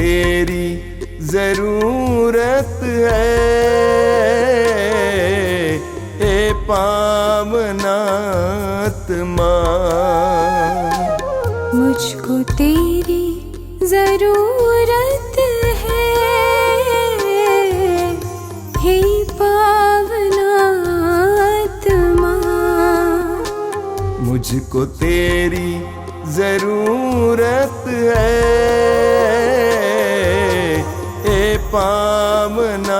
तेरी जरूरत है, ए पावनात्मा। मुझको तेरी जरूरत है, हे पावनात्मा। मुझको तेरी जरूरत है, ए पावनात्मा।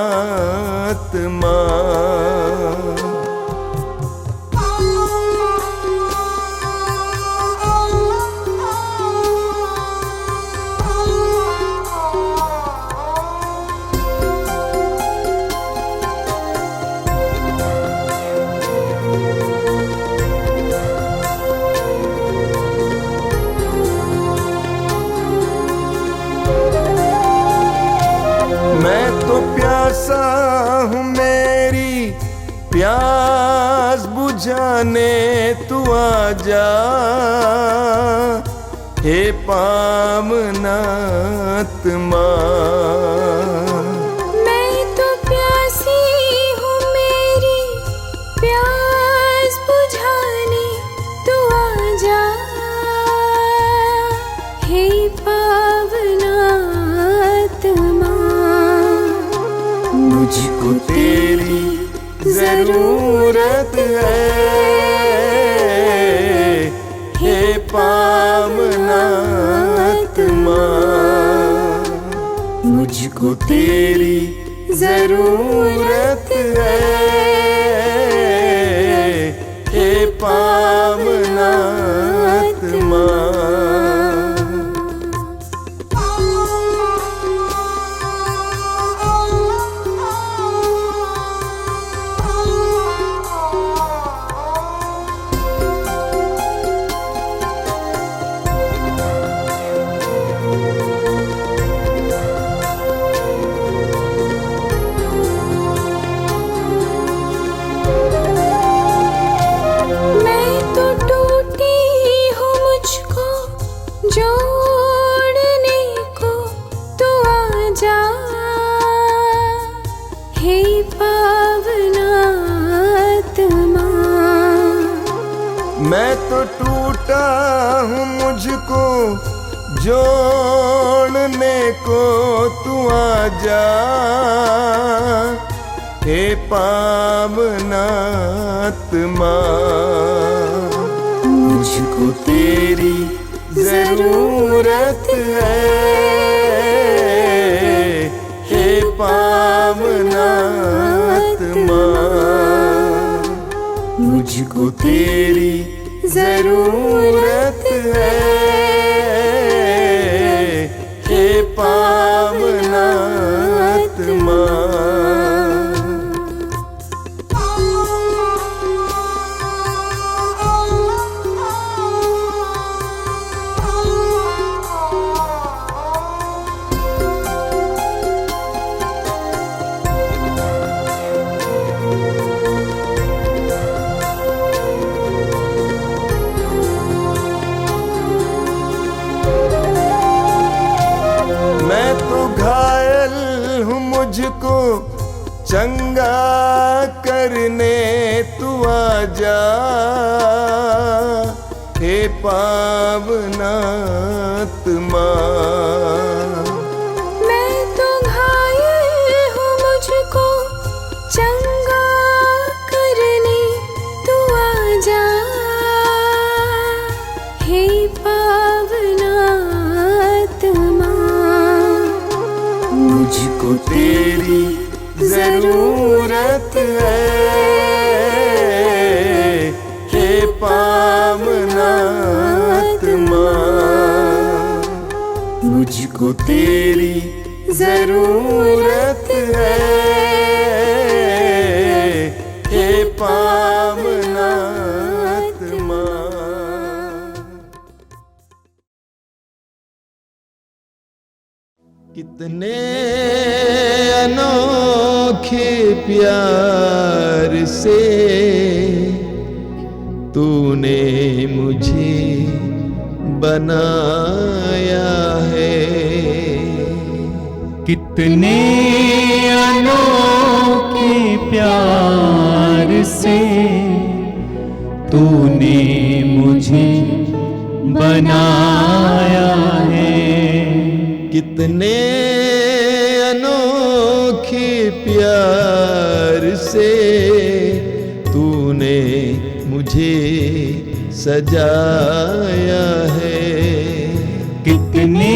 मैं तो प्यासा हूँ, मेरी प्यास बुझाने तू आजा, हे पावनात्मा। मैं तो प्यासी हूँ, मेरी प्यास बुझाने तू आजा, हे पावनात्मा। मुझको तेरी जरूरत है, हे पावनात्मा। मुझको तेरी जरूरत है, हे पावनात्मा। जोड़ने को तू आजा, हे पावनात्मा। मैं तो टूटा हूँ, मुझको जोड़ने को तू आजा, हे पावनात्मा। मुझको तेरी जरूरत है, हे पावनात्मा। मुझको तेरी जरूरत है, हे पावनात्मा। मुझको चंगा करने तू आजा, हे पावनात्मा। मैं तो घायल हूँ, मुझको चंगा करने तू आजा, हे पावनात्मा। मुझको तेरी जरूरत है, हे पावनात्मा। मुझको तेरी जरूरत है, हे पावनात्मा। कितने अनोखे प्यार से तूने मुझे बनाया है। कितने अनोखे प्यार से तूने मुझे बनाया है। कितने अनोखे प्यार से तूने मुझे सजाया है। कितने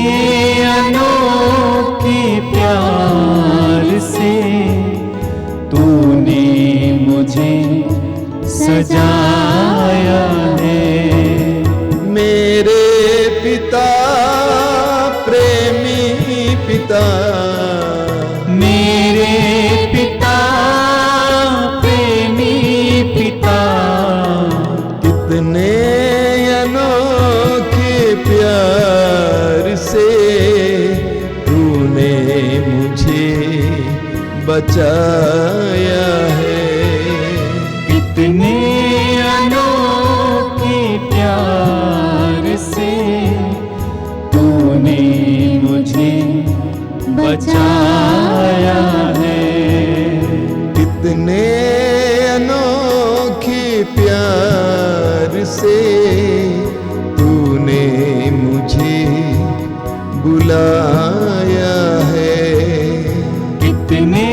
अनोखे प्यार से तूने मुझे सजाया है। मेरे पिता प्रेमी पिता, मेरे पिता प्रेमी पिता, कितने अनोखे प्यार से तूने मुझे बचाया है। कितने अनोखे प्यार से तूने मुझे बचाया है। कितने अनोखे प्यार से तूने मुझे बुलाया है। कितने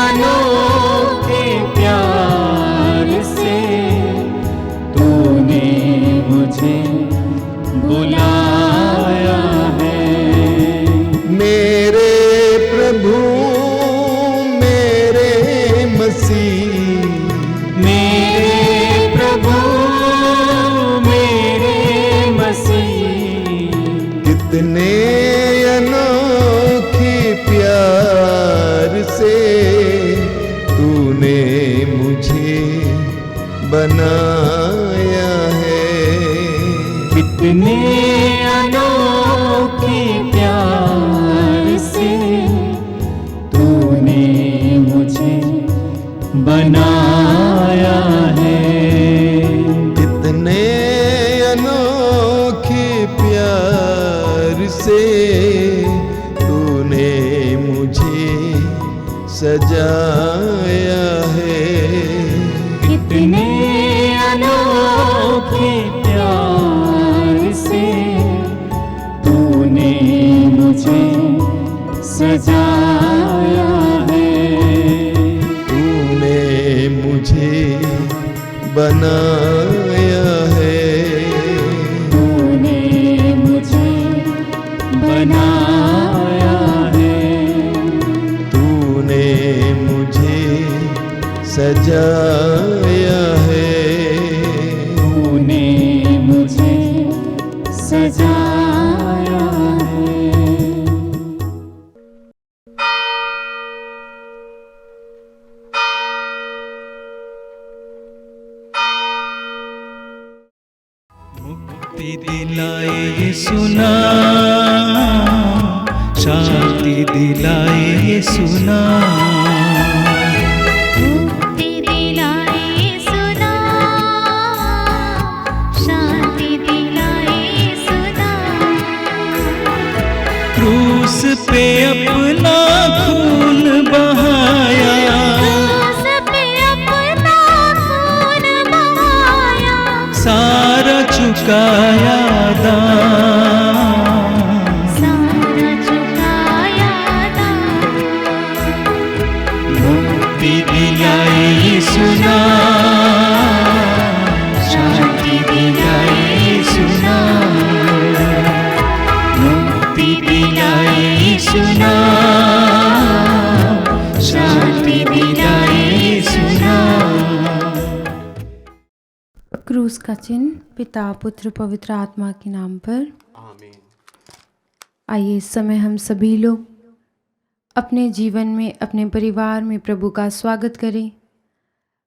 अनोखे प्यार से तूने मुझे बुलाया है। मेरे प्रभु मेरे मसीह, मेरे प्रभु मेरे मसीह, कितने अनोखे प्यार से तूने मुझे बनाया है। कितने अनोखे प्यार से तूने मुझे बनाया है। कितने अनोखे प्यार से तूने मुझे सजाया है। कितने अनोखे प्यार से तूने मुझे सजाया है। तूने मुझे बनाया है। तूने मुझे बनाया है। तूने मुझे सजाया है। तूने मुझे सजाया है। मुक्ति दिलाए यीशु नाम, शांति दिलाए यीशु नाम। मुक्ति दिलाए यीशु नाम, शांति दिलाए यीशु नाम। क्रूस पे अपना खून बहाया, क्रूस पे अपना खून बहाया, सारा चुकाया दाम। सारा चुकाया दाम। मुक्ति दिलाए यीशु नाम, शांति दिलाए यीशु नाम। मुक्ति दिलाए यीशु नाम, शांति दिलाए यीशु नाम। क्रूस का चिन्ह पिता पुत्र पवित्र आत्मा के नाम पर आमीन। आइए इस समय हम सभी लोग अपने जीवन में अपने परिवार में प्रभु का स्वागत करें।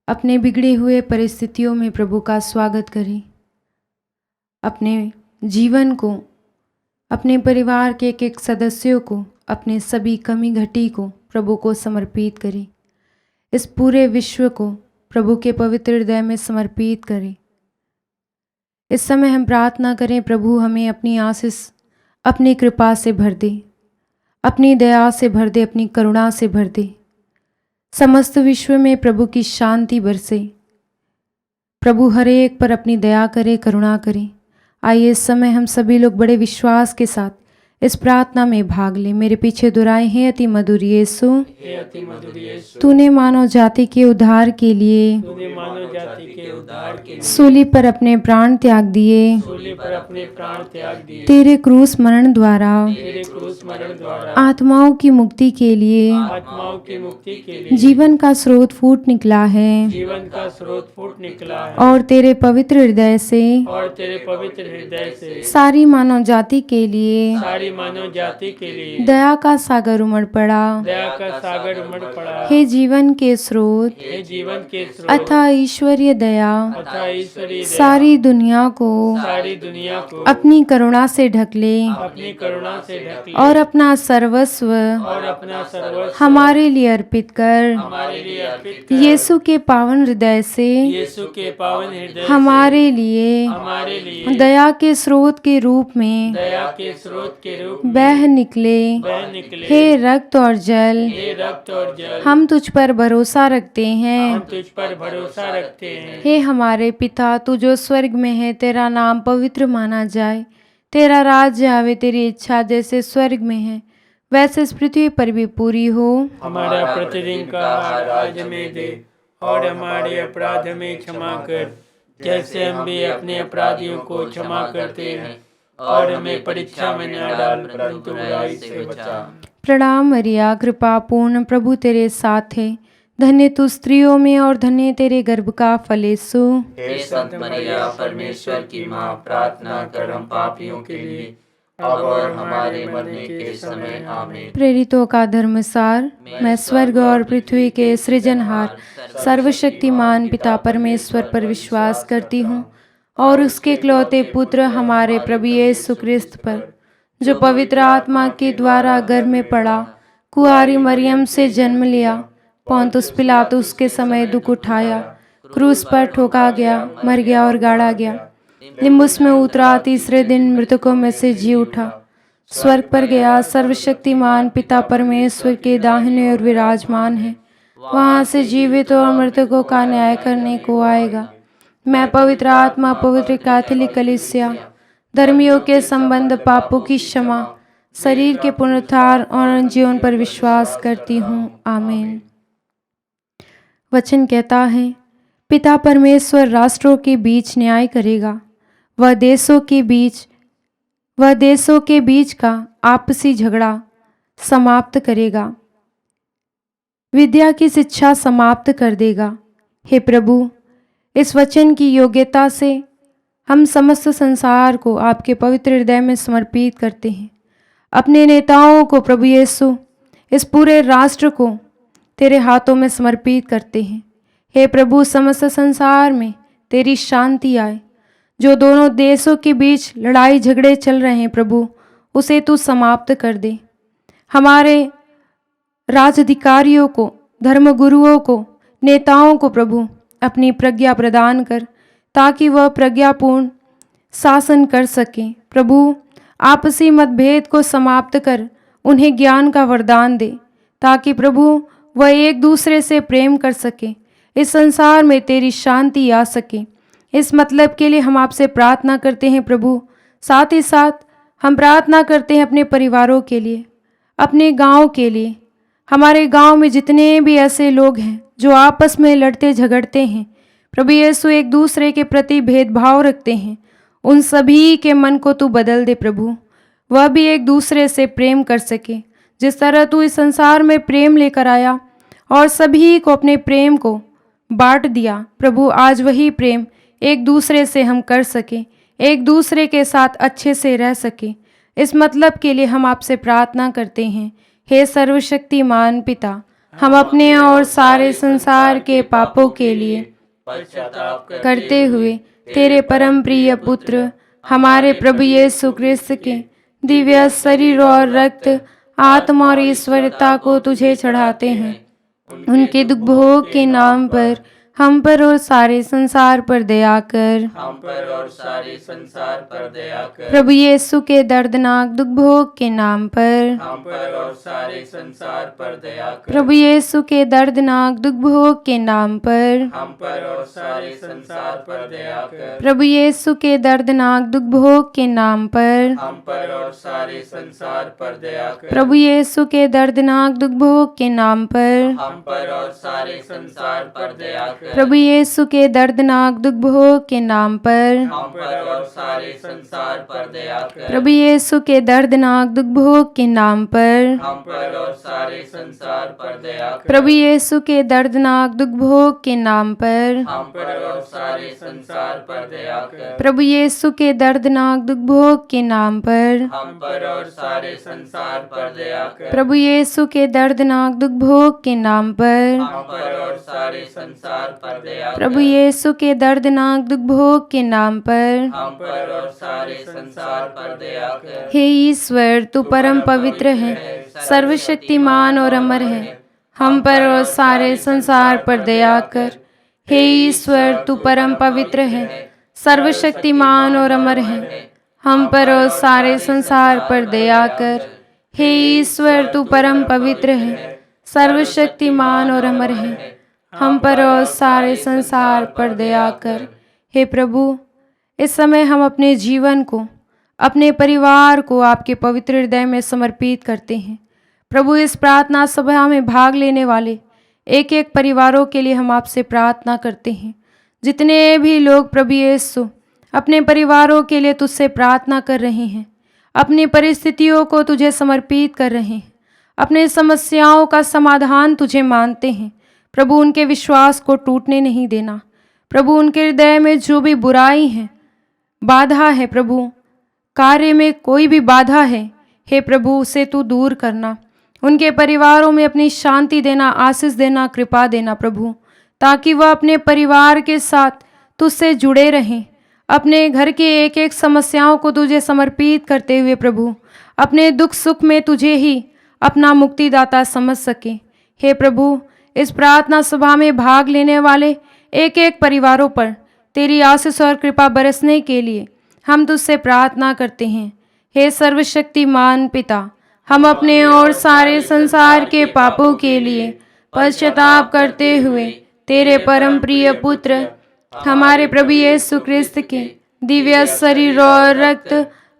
अपने बिगड़े हुए परिस्थितियों में प्रभु का स्वागत करें। अपने जीवन को, अपने परिवार के एक एक सदस्यों को, अपने सभी कमी घटी को प्रभु को समर्पित करें। इस पूरे विश्व को प्रभु के पवित्र हृदय में समर्पित करें। इस समय हम प्रार्थना करें, प्रभु हमें अपनी आशीष, अपनी कृपा से भर दे। अपनी दया से भर दे, अपनी करुणा से भर दे। समस्त विश्व में प्रभु की शांति बरसे। प्रभु हर एक पर अपनी दया करे, करुणा करे। आइए इस समय हम सभी लोग बड़े विश्वास के साथ इस प्रार्थना में भाग लें। मेरे पीछे दुहराए हैं, अति मधुर यीशु, तूने मानव जाति के उद्धार के लिए सूली पर अपने प्राण त्याग दिए। तेरे क्रूस मरण द्वारा आत्माओं की मुक्ति के लिए जीवन का स्रोत फूट निकला है। और तेरे पवित्र हृदय से सारी मानव जाति के लिए दया का सागर उमड़ पड़ा। हे जीवन के स्रोत, अथाह ईश्वरीय दया सारी दुनिया को अपनी करुणा से ढक ले और अपना सर्वस्व हमारे लिए अर्पित कर। यीशु के पावन हृदय से हमारे लिए दया के स्रोत के रूप में बह निकले। हे रक्त और जल, हम तुझ पर भरोसा रखते हैं। हे हमारे पिता, तू जो स्वर्ग में है, तेरा नाम पवित्र माना जाए। तेरा राज्य आवे, तेरी इच्छा जैसे स्वर्ग में है वैसे इस पृथ्वी पर भी पूरी हो। हमारा प्रतिदिन का आहार आज हमें दे और हमारे अपराध हमें क्षमा कर, जैसे हम भी अपने अपराधियों को क्षमा करते हैं, और हमें परीक्षा में न डाल परंतु बुराई से बचा। प्रणाम मरिया, कृपा पूर्ण, प्रभु तेरे साथ है। धन्य तू स्त्रियों में और धन्य तेरे गर्भ का फल यीशु। हे संत मरिया, परमेश्वर की माँ, प्रार्थना कर हम पापियों के लिए अब और हमारे मरने के समय आमीन। प्रेरितों का धर्मसार। मैं स्वर्ग और पृथ्वी के सृजनहार सर्वशक्तिमान पिता परमेश्वर पर विश्वास करती हूँ और उसके इकलौते पुत्र हमारे प्रभु यीशु क्रिस्त पर, जो पवित्र आत्मा के द्वारा गर्भ में पड़ा, कुआरी मरियम से जन्म लिया, पोंतुस पिलातुस के समय दुख उठाया, क्रूस पर ठोका गया, मर गया और गाड़ा गया, लिम्बुस में उतरा, तीसरे दिन मृतकों में से जी उठा, स्वर्ग पर गया, सर्वशक्तिमान पिता परमेश्वर के दाहिने और विराजमान है, वहाँ से जीवित और मृतकों का न्याय करने को आएगा। मैं पवित्र आत्मा, पवित्र कैथोलिक कलीसिया, धर्मियों के संबंध, पापों की क्षमा, शरीर के पुनरुत्थान और जीवन पर विश्वास करती हूँ। आमीन। वचन कहता है, पिता परमेश्वर राष्ट्रों के बीच न्याय करेगा, वह देशों के बीच का आपसी झगड़ा समाप्त करेगा, विद्या की शिक्षा समाप्त कर देगा। हे प्रभु, इस वचन की योग्यता से हम समस्त संसार को आपके पवित्र हृदय में समर्पित करते हैं। अपने नेताओं को प्रभु यीशु, इस पूरे राष्ट्र को तेरे हाथों में समर्पित करते हैं। हे प्रभु, समस्त संसार में तेरी शांति आए। जो दोनों देशों के बीच लड़ाई झगड़े चल रहे हैं प्रभु, उसे तू समाप्त कर दे। हमारे राजधिकारियों को, धर्मगुरुओं को, नेताओं को प्रभु अपनी प्रज्ञा प्रदान कर, ताकि वह प्रज्ञापूर्ण शासन कर सके। प्रभु, आपसी मतभेद को समाप्त कर उन्हें ज्ञान का वरदान दे, ताकि प्रभु वह एक दूसरे से प्रेम कर सके, इस संसार में तेरी शांति आ सके। इस मतलब के लिए हम आपसे प्रार्थना करते हैं प्रभु। साथ ही साथ हम प्रार्थना करते हैं अपने परिवारों के लिए, अपने गांव के लिए। हमारे गांव में जितने भी ऐसे लोग हैं जो आपस में लड़ते झगड़ते हैं प्रभु यीशु, एक दूसरे के प्रति भेदभाव रखते हैं, उन सभी के मन को तू बदल दे प्रभु। वह भी एक दूसरे से प्रेम कर सके, जिस तरह तू इस संसार में प्रेम लेकर आया और सभी को अपने प्रेम को बांट दिया। प्रभु, आज वही प्रेम एक दूसरे से हम कर सके, एक दूसरे के साथ अच्छे से रह सके। इस मतलब के लिए हम आपसे प्रार्थना करते हैं। हे सर्वशक्तिमान पिता, हम अपने और सारे संसार के पापों के लिए करते हुए तेरे परम प्रिय पुत्र हमारे प्रभु यीशु क्रिस्त के दिव्य शरीर और रक्त, आत्मा और ईश्वरता को तुझे चढ़ाते हैं। उनके दुख भोग के नाम पर हम पर और सारे संसार पर दया कर। हम पर और सारे संसार पर दया कर। प्रभु यीशु के दर्दनाक दुख भोग के नाम पर। हम पर और सारे संसार पर दया कर। प्रभु यीशु के दर्दनाक दुख भोग के नाम पर। हम पर और सारे संसार पर दया कर। प्रभु यीशु के दर्दनाक दुख भोग के नाम पर। हम पर और सारे संसार पर दया कर। प्रभु यीशु के दर्दनाक दुख भोग के नाम पर। हम पर और सारे संसार पर दया कर। प्रभु यीशु के दर्दनाक दुख भोग के नाम पर। हम पर और सारे संसार पर दया कर। प्रभु यीशु के दर्दनाक दुख भोग के नाम पर। हम पर और सारे संसार पर दया कर। प्रभु यीशु के दर्दनाक दुख भोग के नाम पर। हम पर और सारे संसार पर दया कर। प्रभु यीशु के दर्दनाक दुख भोग के नाम पर। हम पर और सारे संसार पर दया कर। प्रभु यीशु के दर्दनाक दुख भोग के नाम पर। हम पर और सारे संसार पर दया कर। प्रभु यीशु के दर्दनाक दुख भोग के नाम पर। हम पर और सारे संसार पर दया कर। हे ईश्वर, तू परम पवित्र है, सर्वशक्तिमान और अमर है। हम पर और सारे संसार पर दया कर। हे ईश्वर, तू परम पवित्र है, सर्वशक्तिमान और अमर है। हम पर और सारे संसार पर दया कर। हे ईश्वर, तू परम पवित्र है, सर्वशक्तिमान और अमर है। हम पर और सारे संसार पर दया कर। हे प्रभु, इस समय हम अपने जीवन को, अपने परिवार को आपके पवित्र हृदय में समर्पित करते हैं। प्रभु, इस प्रार्थना सभा में भाग लेने वाले एक एक परिवारों के लिए हम आपसे प्रार्थना करते हैं। जितने भी लोग प्रभु यीशु अपने परिवारों के लिए तुझसे प्रार्थना कर रहे हैं, अपनी परिस्थितियों को तुझे समर्पित कर रहे हैं, अपने समस्याओं का समाधान तुझे मानते हैं, प्रभु उनके विश्वास को टूटने नहीं देना। प्रभु, उनके हृदय में जो भी बुराई है, बाधा है, प्रभु कार्य में कोई भी बाधा है, हे प्रभु उसे तू दूर करना। उनके परिवारों में अपनी शांति देना, आशीष देना, कृपा देना प्रभु, ताकि वह अपने परिवार के साथ तुझसे जुड़े रहें। अपने घर के एक एक समस्याओं को तुझे समर्पित करते हुए प्रभु अपने दुख सुख में तुझे ही अपना मुक्तिदाता समझ सके। हे प्रभु, इस प्रार्थना सभा में भाग लेने वाले एक एक परिवारों पर तेरी आशीष और कृपा बरसने के लिए हम तुझसे प्रार्थना करते हैं। हे सर्वशक्तिमान पिता, हम अपने और सारे संसार के पापों के लिए पश्चाताप करते हुए तेरे परम प्रिय पुत्र हमारे प्रभु यीशु क्रिस्त के दिव्य शरीर और रक्त,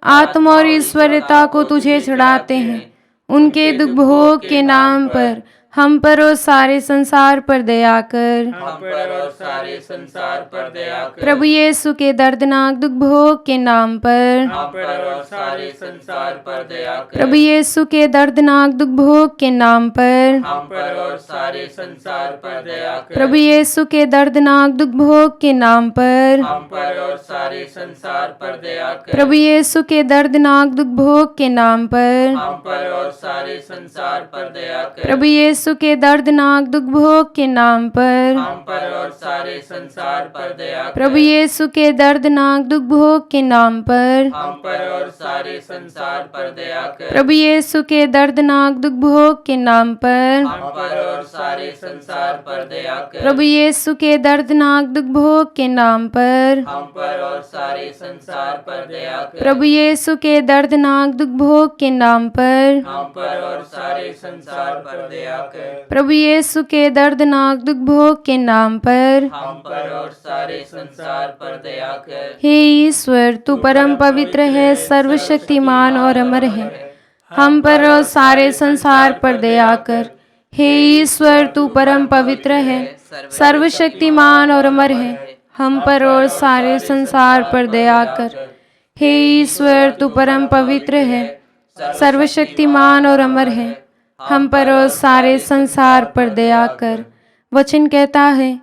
आत्मा और ईश्वरता को तुझे चढ़ाते हैं। उनके दुख भोग के नाम पर हम पर और सारे संसार पर दया कर। हम पर और सारे संसार पर दया कर। प्रभु यीशु के दर्दनाक दुख भोग के नाम पर हम पर और सारे संसार पर दया कर। प्रभु यीशु के दर्दनाक दुख भोग के नाम पर हम पर और सारे संसार पर दया कर। प्रभु यीशु के दर्दनाक दुख भोग के नाम पर हम पर और सारे संसार पर दया कर। प्रभु यीशु के दर्दनाक दुख भोग के नाम पर हम पर और सारे संसार पर दया कर। प्रभु यीशु के दर्दनाक दुख भोग के नाम पर हम पर और सारे संसार पर दया कर। प्रभु यीशु के दर्दनाक दुख भोग के नाम पर हम पर और सारे संसार पर दया कर। प्रभु यीशु के दर्दनाक दुख भोग के नाम पर हम पर और सारे संसार पर दया कर। प्रभु यीशु के दर्दनाक दुख भोग के नाम पर हम पर और सारे संसार पर दया कर। प्रभु यीशु के दर्दनाक दुख भोग के नाम पर हम पर और सारे संसार पर दया कर। प्रभु यीशु के दर्दनाक दुख भोग के नाम पर हम पर और सारे संसार पर दया कर। हे ईश्वर, तू परम पवित्र है, सर्वशक्तिमान और अमर है। हम पर और सारे संसार पर दया कर। हे ईश्वर, तू परम पवित्र है, सर्वशक्तिमान और अमर है। हम पर और सारे संसार पर दया कर। हे ईश्वर, तू परम पवित्र है, सर्वशक्तिमान और अमर है। हम पर और सारे संसार पर दया कर। वचन कहता है,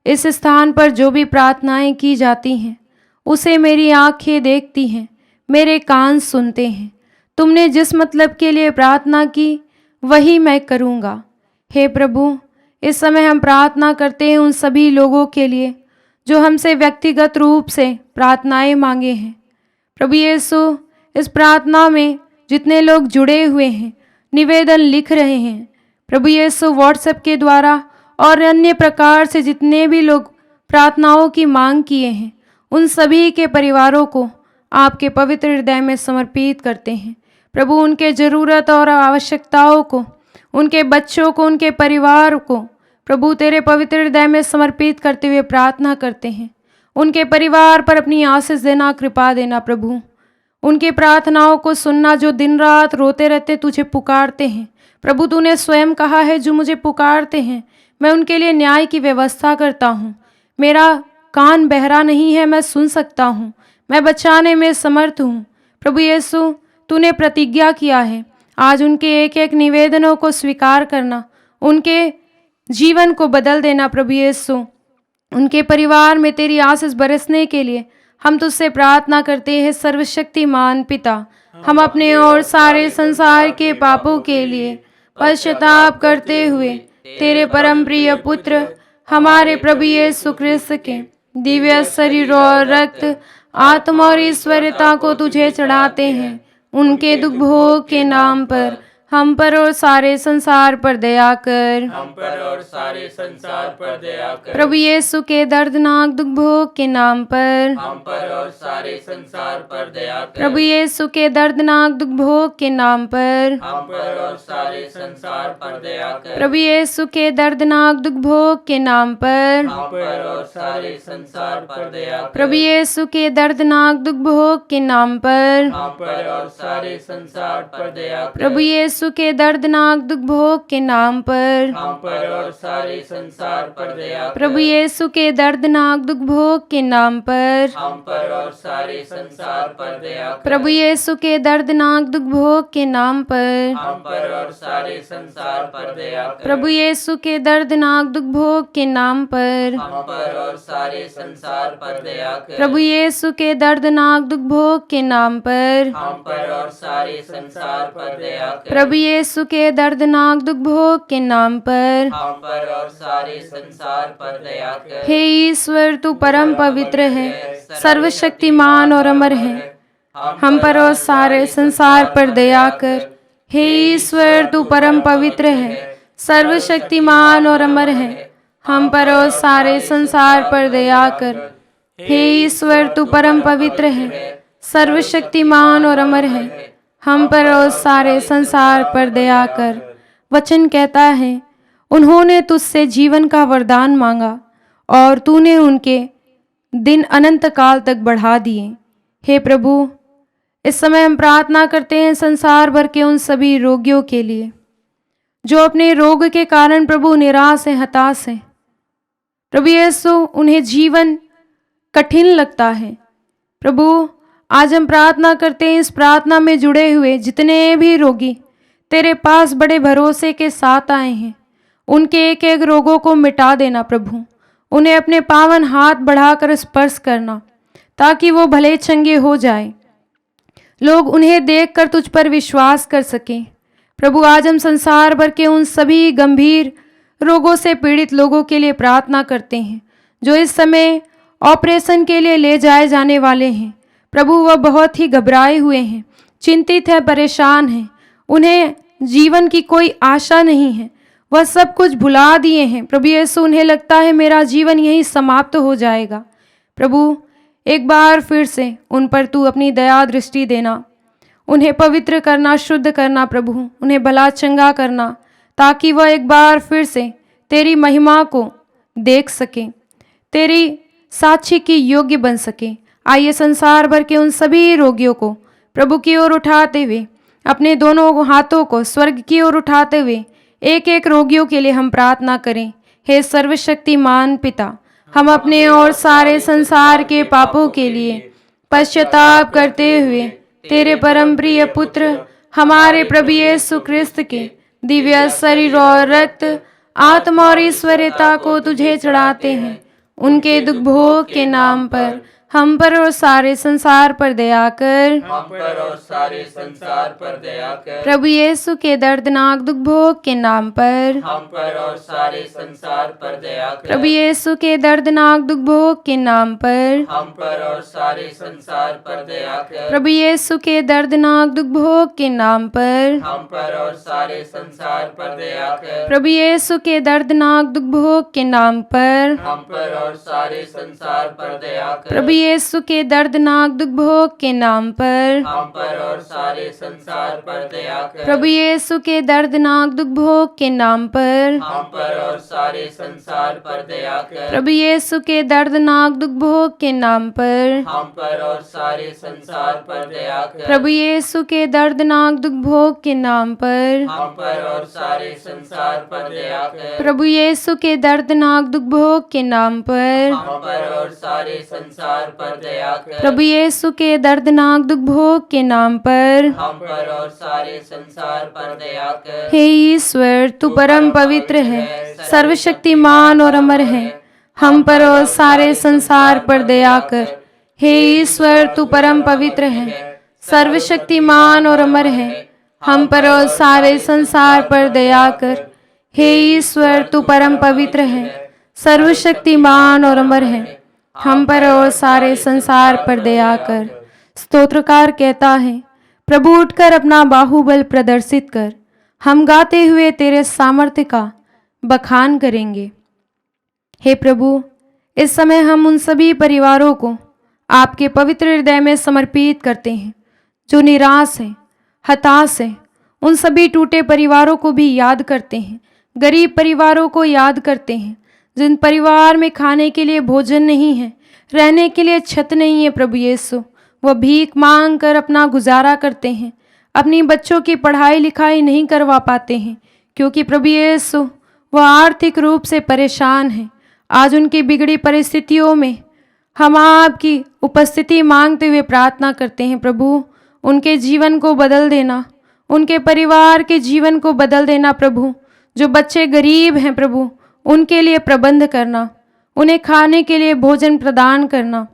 इस स्थान पर जो भी प्रार्थनाएं की जाती हैं उसे मेरी आंखें देखती हैं, मेरे कान सुनते हैं। तुमने जिस मतलब के लिए प्रार्थना की वही मैं करूँगा। हे प्रभु, इस समय हम प्रार्थना करते हैं उन सभी लोगों के लिए जो हमसे व्यक्तिगत रूप से प्रार्थनाएं मांगे हैं। प्रभु यीशु, इस प्रार्थना में जितने लोग जुड़े हुए हैं, निवेदन लिख रहे हैं, प्रभु यीशु व्हाट्सएप के द्वारा और अन्य प्रकार से जितने भी लोग प्रार्थनाओं की मांग किए हैं, उन सभी के परिवारों को आपके पवित्र हृदय में समर्पित करते हैं। प्रभु, उनके ज़रूरत और आवश्यकताओं को, उनके बच्चों को, उनके परिवार को प्रभु तेरे पवित्र हृदय में समर्पित करते हुए प्रार्थना करते हैं। उनके परिवार पर अपनी आशीष देना, कृपा देना प्रभु। उनकी प्रार्थनाओं को सुनना, जो दिन रात रोते रहते तुझे पुकारते हैं। प्रभु, तूने स्वयं कहा है, जो मुझे पुकारते हैं मैं उनके लिए न्याय की व्यवस्था करता हूँ। मेरा कान बहरा नहीं है, मैं सुन सकता हूँ, मैं बचाने में समर्थ हूँ। प्रभु यीशु, तूने प्रतिज्ञा किया है आज उनके एक एक निवेदनों को स्वीकार करना, उनके जीवन को बदल देना। प्रभु यीशु, उनके परिवार में तेरी आशीष बरसने के लिए हम तुझसे प्रार्थना करते हैं। सर्वशक्तिमान पिता, हम अपने और सारे संसार के पापों के लिए पश्चाताप करते हुए तेरे परम प्रिय पुत्र हमारे प्रभु यीशु ख्रिस्त के दिव्य शरीर और रक्त, आत्मा और ईश्वरता को तुझे चढ़ाते हैं। उनके दुख भोग के नाम पर हम पर और सारे संसार पर दया कर। हम पर और सारे संसार पर दया कर। प्रभु यीशु के दर्दनाक दुख भोग के नाम पर हम पर और सारे संसार पर दया कर। प्रभु यीशु के दर्दनाक दुख भोग के नाम पर हम पर और सारे संसार पर दया कर। प्रभु यीशु के दर्दनाक दुख भोग के नाम पर हम पर और सारे संसार पर दया कर। प्रभु यीशु के दर्दनाक दुख भोग के नाम पर हम पर और सारे संसार पर दया कर। प्रभु यीशु के दर्दनाक दुख भोग के नाम पर हम पर और सारे संसार पर दया कर। प्रभु यीशु के दर्दनाक दुख भोग के नाम पर हम पर और सारे संसार पर दया कर। प्रभु यीशु के दर्दनाक दुख भोग के नाम पर हम पर और सारे संसार पर दया कर। प्रभु यीशु के दर्दनाक दुख भोग के नाम पर हम पर और सारे संसार पर दया कर। प्रभु यीशु के दर्दनाक दुख भोग के नाम पर हम पर और सारे संसार पर दया कर। प्रभु यीशु के दर्दनाक दुख भोग के नाम पर हम पर और सारे संसार पर दया कर। हे ईश्वर, तू परम पवित्र है, सर्वशक्तिमान और अमर है, हम पर और सारे संसार पर दया कर। हे ईश्वर, तू परम पवित्र है, सर्वशक्तिमान और अमर है, हम पर और सारे संसार पर दया कर। हे ईश्वर, तू परम पवित्र है, सर्वशक्तिमान और अमर है, हम पर और सारे संसार पर दया कर। वचन कहता है, उन्होंने तुझसे जीवन का वरदान मांगा और तूने उनके दिन अनंत काल तक बढ़ा दिए। हे प्रभु, इस समय हम प्रार्थना करते हैं संसार भर के उन सभी रोगियों के लिए जो अपने रोग के कारण प्रभु निराश है, हताश है। प्रभु यीशु, उन्हें जीवन कठिन लगता है। प्रभु, आज हम प्रार्थना करते हैं, इस प्रार्थना में जुड़े हुए जितने भी रोगी तेरे पास बड़े भरोसे के साथ आए हैं, उनके एक एक रोगों को मिटा देना प्रभु। उन्हें अपने पावन हाथ बढ़ाकर स्पर्श करना ताकि वो भले चंगे हो जाए, लोग उन्हें देखकर तुझ पर विश्वास कर सकें। प्रभु, आज हम संसार भर के उन सभी गंभीर रोगों से पीड़ित लोगों के लिए प्रार्थना करते हैं जो इस समय ऑपरेशन के लिए ले जाए जाने वाले हैं। प्रभु, वह बहुत ही घबराए हुए हैं, चिंतित है, परेशान हैं, उन्हें जीवन की कोई आशा नहीं है, वह सब कुछ भुला दिए हैं। प्रभु यीशु, उन्हें लगता है मेरा जीवन यहीं समाप्त हो जाएगा। प्रभु, एक बार फिर से उन पर तू अपनी दया दृष्टि देना, उन्हें पवित्र करना, शुद्ध करना प्रभु, उन्हें भला चंगा करना ताकि वह एक बार फिर से तेरी महिमा को देख सकें, तेरी साक्षी की योग्य बन सके। आइए संसार भर के उन सभी रोगियों को प्रभु की ओर उठाते हुए, अपने दोनों हाथों को स्वर्ग की ओर उठाते हुए एक एक रोगियों के लिए हम प्रार्थना करें। हे सर्वशक्तिमान पिता, हम अपने और सारे संसार के पापों के लिए पश्चाताप करते हुए तेरे परम प्रिय पुत्र हमारे प्रभु यीशु ख्रिस्त के दिव्य शरीर और रक्त, आत्मा और ईश्वरता को तुझे चढ़ाते हैं। उनके दुख भोग के नाम पर हम पर और सारे संसार पर दया कर। हम पर और सारे संसार पर दया कर। प्रभु यीशु के दर्दनाक दुख भोग के नाम पर। हम पर और सारे संसार पर दया कर। प्रभु यीशु के दर्दनाक दुख भोग के नाम पर। हम पर और सारे संसार पर दया कर। प्रभु यीशु के दर्दनाक दुख भोग के नाम पर। हम पर और सारे संसार पर दया कर। प्रभु यीशु के दर्दनाक दुख भोग के नाम पर। हम पर और सारे संसार पर दया कर। प्रभु यीशु के दर्दनाक दुख भोग के नाम पर। हम पर और सारे संसार पर दया कर। प्रभु यीशु के दर्दनाक दुख भोग के नाम पर। हम पर और सारे संसार पर दया कर। प्रभु यीशु के दर्दनाक दुख भोग के नाम पर। हम पर और सारे संसार पर दया कर। प्रभु यीशु के दर्दनाक दुख भोग के नाम पर। हम पर और सारे संसार पर दया कर। प्रभु यीशु के दर्दनाक दुख भोग के नाम पर। हम पर और सारे संसार पर दया कर। प्रभु यीशु के दर्दनाक दुख भोग के नाम पर। हम पर और सारे संसार पर दया कर। हे ईश्वर, तू परम पवित्र है, सर्वशक्तिमान और अमर है। हम पर और सारे संसार पर दया कर। हे ईश्वर, तू परम पवित्र है, सर्वशक्तिमान और अमर है। हम पर और सारे संसार पर दया कर। हे ईश्वर, तू परम पवित्र है, सर्वशक्तिमान और अमर है। हम पर और सारे संसार पर दया कर। स्तोत्रकार कहता है, प्रभु उठकर अपना बाहुबल प्रदर्शित कर। हम गाते हुए तेरे सामर्थ्य का बखान करेंगे। हे प्रभु, इस समय हम उन सभी परिवारों को आपके पवित्र हृदय में समर्पित करते हैं जो निराश हैं, हताश हैं। उन सभी टूटे परिवारों को भी याद करते हैं, गरीब परिवारों को याद करते हैं, जिन परिवार में खाने के लिए भोजन नहीं है, रहने के लिए छत नहीं है। प्रभु यीशु, वह भीख मांग कर अपना गुजारा करते हैं, अपनी बच्चों की पढ़ाई लिखाई नहीं करवा पाते हैं, क्योंकि प्रभु यीशु वह आर्थिक रूप से परेशान है। आज उनकी बिगड़ी परिस्थितियों में हम आपकी उपस्थिति मांगते हुए प्रार्थना करते हैं। प्रभु, उनके जीवन को बदल देना, उनके परिवार के जीवन को बदल देना। प्रभु, जो बच्चे गरीब हैं प्रभु, उनके लिए प्रबंध करना, उन्हें खाने के लिए भोजन प्रदान करना।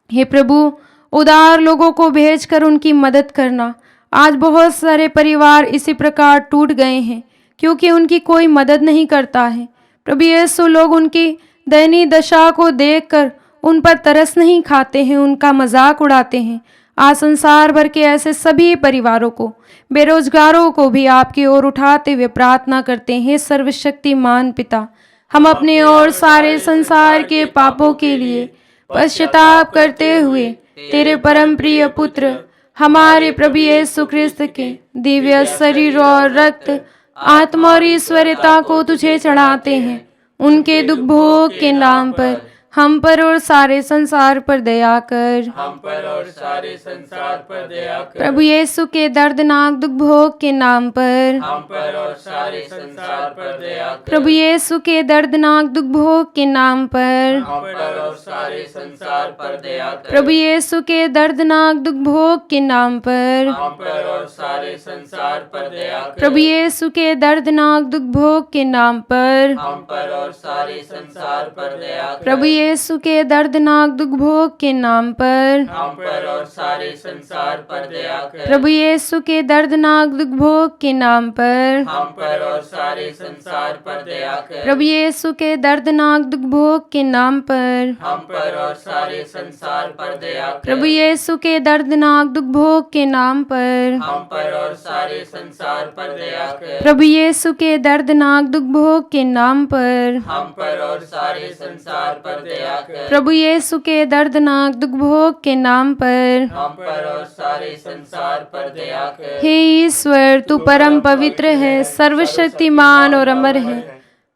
हे प्रभु, उदार लोगों को भेजकर उनकी मदद करना। आज बहुत सारे परिवार इसी प्रकार टूट गए हैं क्योंकि उनकी कोई मदद नहीं करता है। प्रभु यीशु, लोग उनकी दयनीय दशा को देखकर उन पर तरस नहीं खाते हैं, उनका मजाक उड़ाते हैं। आज संसार भर के ऐसे सभी परिवारों को, बेरोजगारों को भी आपकी ओर उठाते हुए प्रार्थना करते हैं। सर्वशक्तिमान पिता, हम अपने और सारे संसार के पापों के लिए पश्चाताप करते हुए तेरे परम प्रिय पुत्र हमारे प्रभु यीशु ख्रिस्त के दिव्य शरीर और रक्त, आत्मा और ईश्वरता को तुझे चढ़ाते हैं। उनके दुख भोग के नाम पर हम पर और सारे संसार पर दया कर। हम पर और सारे संसार पर दया कर। प्रभु यीशु के दर्दनाक दुख भोग के नाम पर हम पर और सारे संसार पर दया कर। प्रभु यीशु के दर्दनाक दुख भोग के नाम पर हम पर और सारे संसार पर दया कर। प्रभु यीशु के दर्दनाक दुख भोग के नाम पर हम पर और सारे संसार पर दया कर। प्रभु यीशु के दर्दनाक दुख भोग के नाम पर हम पर और सारे संसार पर दया कर। प्रभु यीशु के दर्दनाक दुख भोग के नाम पर हम पर और सारे संसार पर दया कर। प्रभु यीशु के दर्दनाक दुख भोग के नाम पर हम पर और सारे संसार पर दया कर। प्रभु यीशु के दर्दनाक दुख भोग के नाम पर हम पर और सारे संसार पर दया कर। प्रभु यीशु के दर्दनाक दुख भोग के नाम पर हम पर और सारे संसार पर दया कर। प्रभु यीशु के दर्दनाक दुख भोग के नाम पर हम पर और सारे संसार पर दया कर। प्रभु यीशु के दर्दनाक दुख भोग के नाम पर हम पर और सारे संसार पर दया कर। हे ईश्वर, तू परम पवित्र है, सर्वशक्तिमान और अमर है।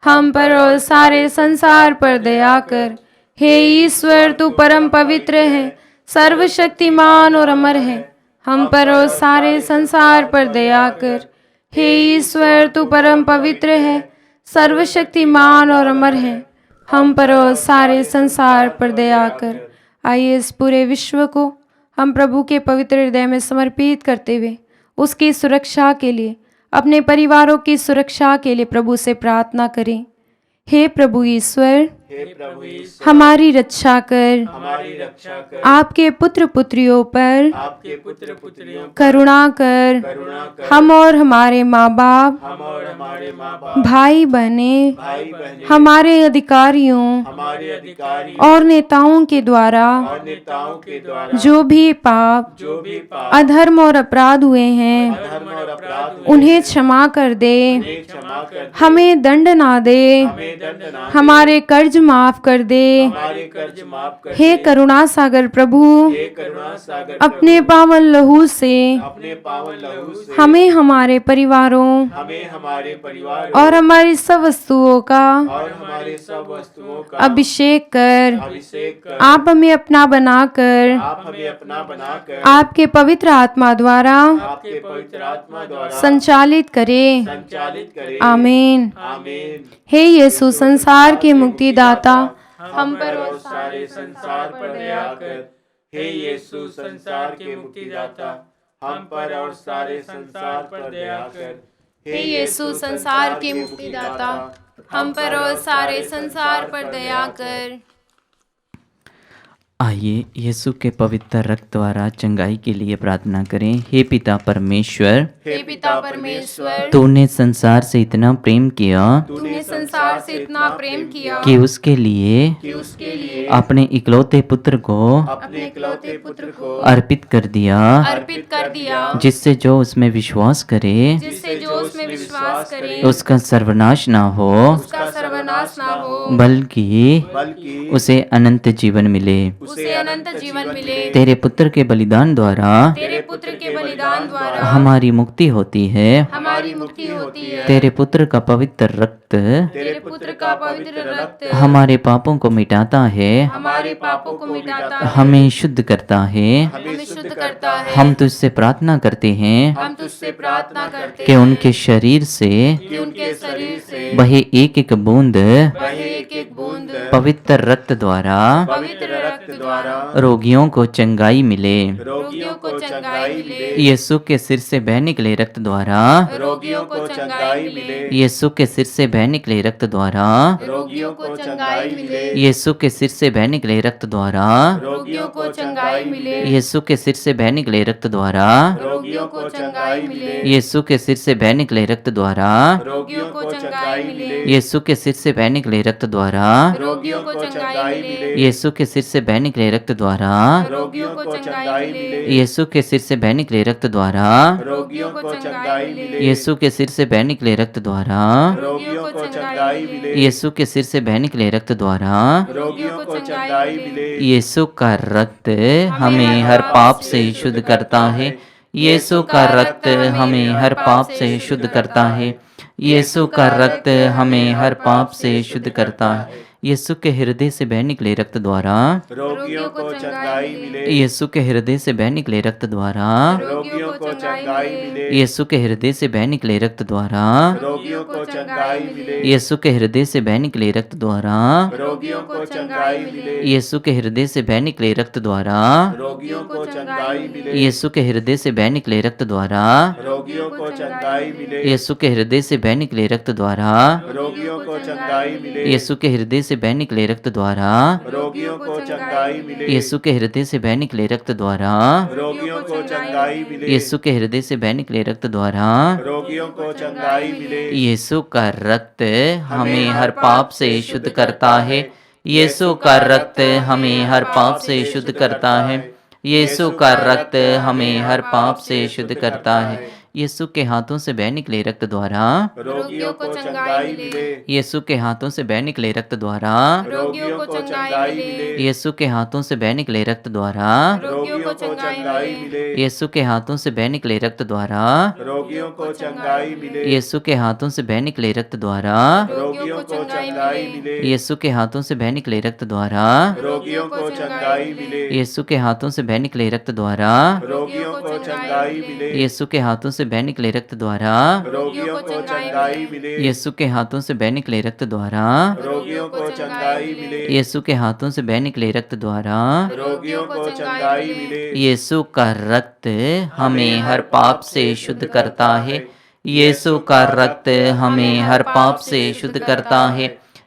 हम पर और सारे संसार पर दया कर। हे ईश्वर, तू परम पवित्र है, सर्वशक्तिमान और अमर है। हम पर और सारे संसार पर दया कर। हे ईश्वर, तू परम पवित्र है, सर्वशक्तिमान और अमर है। हम पर और सारे संसार पर दया कर। आइए इस पूरे विश्व को हम प्रभु के पवित्र हृदय में समर्पित करते हुए उसकी सुरक्षा के लिए, अपने परिवारों की सुरक्षा के लिए प्रभु से प्रार्थना करें। हे प्रभु ईश्वर, हे प्रभु ईश्वर, हमारी रक्षा कर। हमारी रक्षा कर। आपके पुत्र पुत्रियों पर आपके पुत्र पुत्रियों पर करुणा कर। करुणा कर। हम और हमारे माँ बाप, हम और हमारे माँ बाप, भाई बहने, भाई बहनें, हमारे अधिकारियों हमारे अधिकारी और नेताओं के द्वारा और नेताओं के द्वारा जो भी पाप, जो भी पाप, अधर्म और अपराध हुए हैं, धर्म और अपराध हुए उन्हें क्षमा कर दे। उन्हें क्षमा कर दे। हमें दंड ना दे, हमें दंड ना दे। हमारे कर्ज माफ कर दे। हमारे कर्ज माफ कर हे दे। करुणा सागर प्रभु, हे करुणा सागर अपने प्रभु, पावन लहू से अपने पावन लहू से हमें, हमारे परिवारों हमें, हमारे परिवार और हमारी सब वस्तुओं का और हमारे सब वस्तुओं का अभिषेक कर। अभिषेक कर। आप हमें अपना बनाकर आप हमें अपना बनाकर आपके पवित्र आत्मा द्वारा आपके पवित्र आत्मा द्वारा संचालित करें। संचालित करें। आमीन। आमीन। हे यीशु, संसार के मुक्तिदाता, हम पर और सारे संसार पर दया कर। हे यीशु, संसार के मुक्तिदाता, हम पर और सारे संसार पर दया कर। हे यीशु, संसार के मुक्तिदाता, हम पर और सारे संसार पर दया कर। आइए यीशु के पवित्र रक्त द्वारा चंगाई के लिए प्रार्थना करें। हे पिता परमेश्वर, हे पिता परमेश्वर, तूने संसार से इतना प्रेम किया तूने संसार से इतना प्रेम किया कि उसके लिए अपने इकलौते पुत्र को अपने इकलौते पुत्र को अर्पित कर दिया, जिससे जो उसमें विश्वास करे जिससे जो उसमें विश्वास करे उसका सर्वनाश ना हो, उसका सर्वनाश ना हो, बल्कि उसे अनंत जीवन मिले। उसे अनंत जीवन मिले। तेरे पुत्र के बलिदान द्वारा तेरे पुत्र के बलिदान द्वारा हमारी मुक्ति होती है। हमारी मुक्ति होती है। तेरे पुत्र का पवित्र रक्त तेरे पुत्र का पवित्र रक्त हमारे पापों को मिटाता है, हमारे पापों को मिटाता है, हमें शुद्ध करता है। हमें शुद्ध करता है। हम तुझसे प्रार्थना करते हैं हम तुझसे प्रार्थना करते कि हैं उनके शरीर से कि उनके शरीर से बहे एक एक बूंद बहे एक एक बूंद पवित्र रक्त द्वारा पवित्र रक्त द्वारा रोगियों को चंगाई मिले। रोगियों को चंगाई मिले। यीशु के सिर से बह निकले रक्त द्वारा रोगियों को चंगाई मिले। यीशु के सिर से बह निकले रक्त द्वारा रोगियों को चंगाई मिले। यीशु के सिर से बह निकले रक्त द्वारा रोगियों को चंगाई मिले। यीशु के सिर से बह निकले रक्त द्वारा रोगियों को चंगाई मिले। यीशु के सिर से बह निकले रक्त द्वारा रोगियों को चंगाई मिले। यीशु के सिर से बह निकले रक्त द्वारा रोगियों को चंगाई मिले। यीशु के सिर से बह निकले रक्त द्वारा रोगियों को चंगाई मिले। यीशु के सिर से बह निकले रक्त द्वारा रोगियों को चंगाई मिले। यीशु के सिर से बह निकले रक्त द्वारा रोगियों को चंगाई मिले। यीशु के सिर से बह निकले रक्त द्वारा रोगियों को चंगाई मिले। यीशु का रक्त हमें हर पाप से शुद्ध करता है। यीशु का रक्त हमें हर पाप से शुद्ध करता है। यीशु का रक्त हमें हर पाप से शुद्ध करता है। यीशु के हृदय से बह निकले रक्त द्वारा रोगियों को चंगाई मिले। यीशु के हृदय से बह निकले रक्त द्वारा रोगियों को चंगाई मिले। यीशु के हृदय से बह निकले रक्त द्वारा रोगियों को चंगाई मिले। यीशु के हृदय से बह निकले रक्त द्वारा रोगियों को चंगाई मिले। यीशु के हृदय से बह निकले रक्त द्वारा रोगियों को चंगाई मिले। यीशु के हृदय से बह निकले रक्त द्वारा रोगियों को चंगाई मिले। यीशु के हृदय से बह निकले रक्त द्वारा रोगियों को चंगाई मिले। यीशु के हृदय से बह निकले रक्त द्वारा रोगियों को चंगाई मिले। यीशु के हृदय से बह निकले रक्त द्वारा रोगियों को चंगाई मिले। यीशु के हृदय से बह निकले रक्त द्वारा रोगियों को चंगाई मिले। यीशु का रक्त हमें हर पाप से शुद्ध करता है। यीशु का रक्त हमें हर पाप से शुद्ध करता है। यीशु का रक्त हमें हर पाप से शुद्ध करता है। यीशु के हाथों से बह निकले रक्त द्वारा रोगियों को चंगाई मिले। यीशु के हाथों से बह निकले रक्त द्वारा रोगियों को चंगाई मिले। यीशु के हाथों से बह निकले रक्त द्वारा रोगियों को चंगाई मिले। यीशु के हाथों से बह निकले रक्त द्वारा रोगियों को चंगाई मिले। यीशु के हाथों से बह निकले रक्त द्वारा रोगियों को चंगाई मिले। यीशु के हाथों से बह निकले रक्त द्वारा रोगियों को चंगाई मिले। यीशु के हाथों से बह निकले रक्त द्वारा रोगियों को चंगाई मिले। यीशु के हाथों से बह निकले रक्त द्वारा रोगियों को चंगाई मिले। यीशु के हाथों से बह निकले रक्त द्वारा रोगियों को चंगाई मिले। यीशु के हाथों से बह निकले रक्त द्वारा रोगियों को चंगाई मिले। यीशु का रक्त हमें हर पाप से शुद्ध करता है। यीशु का रक्त हमें हर पाप से शुद्ध करता है।